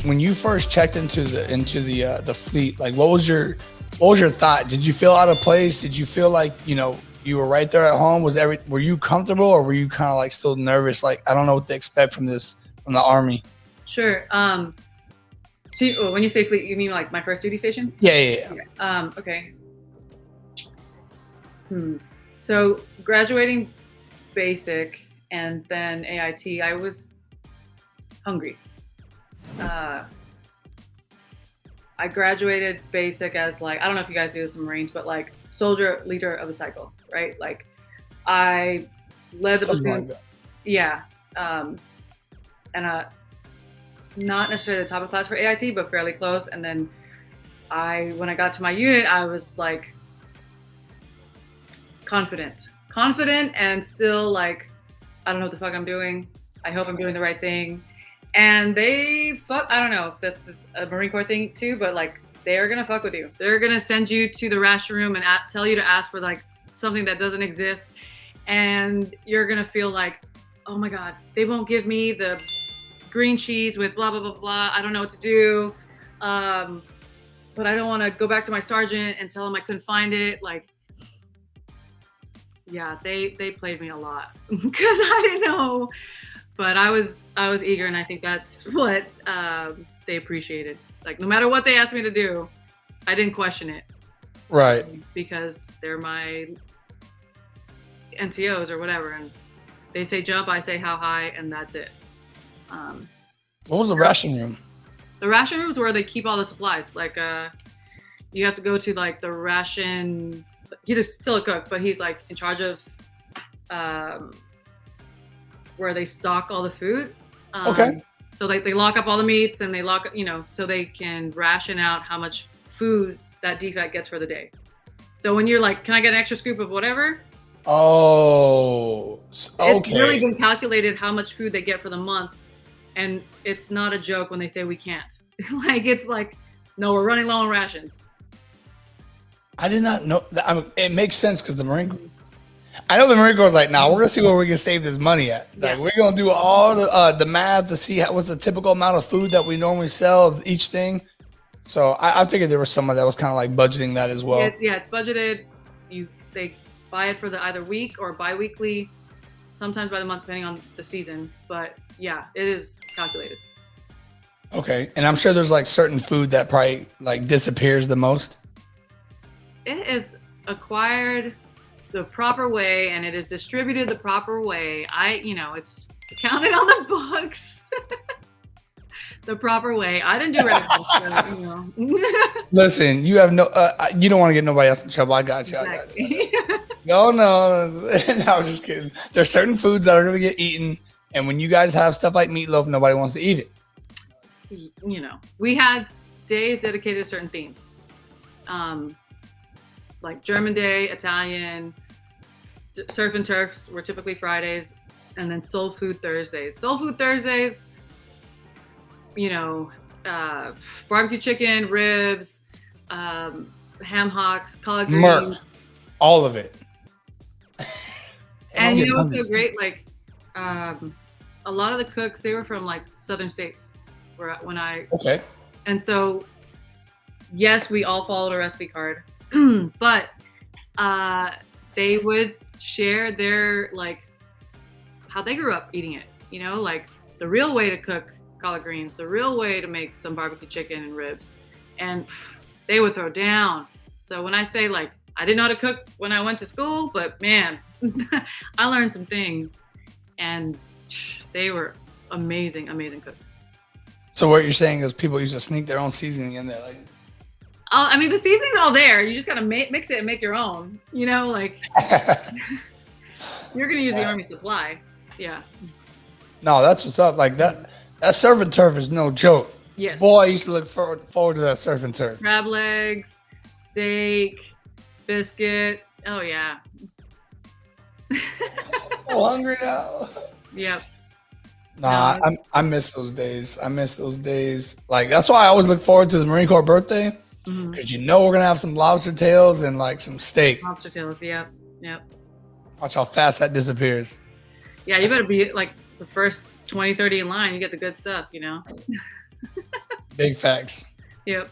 when you first checked into the fleet, like what was your thought? Did you feel out of place? Did you feel like, you were right there at home? Were you comfortable, or were you kind of like still nervous? Like, I don't know what to expect from the Army. Sure. So when you say fleet, you mean like my first duty station? Yeah. Okay. So graduating basic and then AIT, I was hungry. I graduated basic as like, I don't know if you guys do this in Marines, but like soldier leader of the cycle, right? Like I led the platoon. Like that. Yeah. And not necessarily the top of class for AIT, but fairly close. And then when I got to my unit, I was like confident and still like, I don't know what the fuck I'm doing. I hope I'm doing the right thing. And I don't know if that's a Marine Corps thing too, but like they're gonna fuck with you. They're gonna send you to the ration room and tell you to ask for like something that doesn't exist. And you're gonna feel like, oh my God, they won't give me the green cheese with blah, blah, blah, blah. I don't know what to do. But I don't wanna go back to my sergeant and tell him I couldn't find it. Like, yeah, they played me a lot because I didn't know. But I was eager, and I think that's what they appreciated. Like, no matter what they asked me to do, I didn't question it. Right. Because they're my NCOs or whatever, and they say jump, I say how high, and that's it. What was the ration room? The ration room is where they keep all the supplies. Like, you have to go to like the ration. He's still a cook, but he's like in charge of where they stock all the food. Okay. So like they lock up all the meats and they lock, so they can ration out how much food that DFAC gets for the day. So when you're like, can I get an extra scoop of whatever? Oh, okay. It's really been calculated how much food they get for the month. And it's not a joke when they say we can't. Like, it's like, no, we're running low on rations. I did not know that. It makes sense because the Marine Corps. I know the Marine Corps is like, nah, we're gonna see where we can save this money at. Like, we're gonna do all the math to see what's the typical amount of food that we normally sell of each thing. So I figured there was someone that was kind of like budgeting that as well. Yeah, it's budgeted. They buy it for the either week or bi-weekly, sometimes by the month, depending on the season. But yeah, it is calculated. Okay, and I'm sure there's like certain food that probably like disappears the most. It is acquired the proper way and it is distributed the proper way. It's counted on the books the proper way. I didn't do it. Listen, you have no, you don't want to get nobody else in trouble. I got you. Exactly. I got you. No, I was just kidding. There's certain foods that are going to get eaten. And when you guys have stuff like meatloaf, nobody wants to eat it. We had days dedicated to certain themes. Like German Day, Italian, surf and turfs were typically Fridays, and then soul food Thursdays. Soul food Thursdays, barbecue chicken, ribs, ham hocks, collard greens. Murk. All of it. And what's so great? Like, a lot of the cooks, they were from like southern states. Okay. And so, yes, we all followed a recipe card. But they would share their like how they grew up eating it, like the real way to cook collard greens, the real way to make some barbecue chicken and ribs, and they would throw down. So when I say like I didn't know how to cook when I went to school, but man, I learned some things, and they were amazing cooks. So what you're saying is people used to sneak their own seasoning in there, like. The seasoning's all there. You just gotta mix it and make your own. Like you're gonna use the Army supply. Yeah. No, that's what's up. Like that surf and turf is no joke. Yes. Boy, I used to look forward to that surf and turf. Crab legs, steak, biscuit. Oh yeah. So hungry now. Yep. Nah, no. I miss those days. Like that's why I always look forward to the Marine Corps birthday. Because we're gonna have some lobster tails and like some steak. Lobster tails, yep. Watch how fast that disappears. Yeah, you better be like the first 20, 30 in line. You get the good stuff, Big facts. Yep.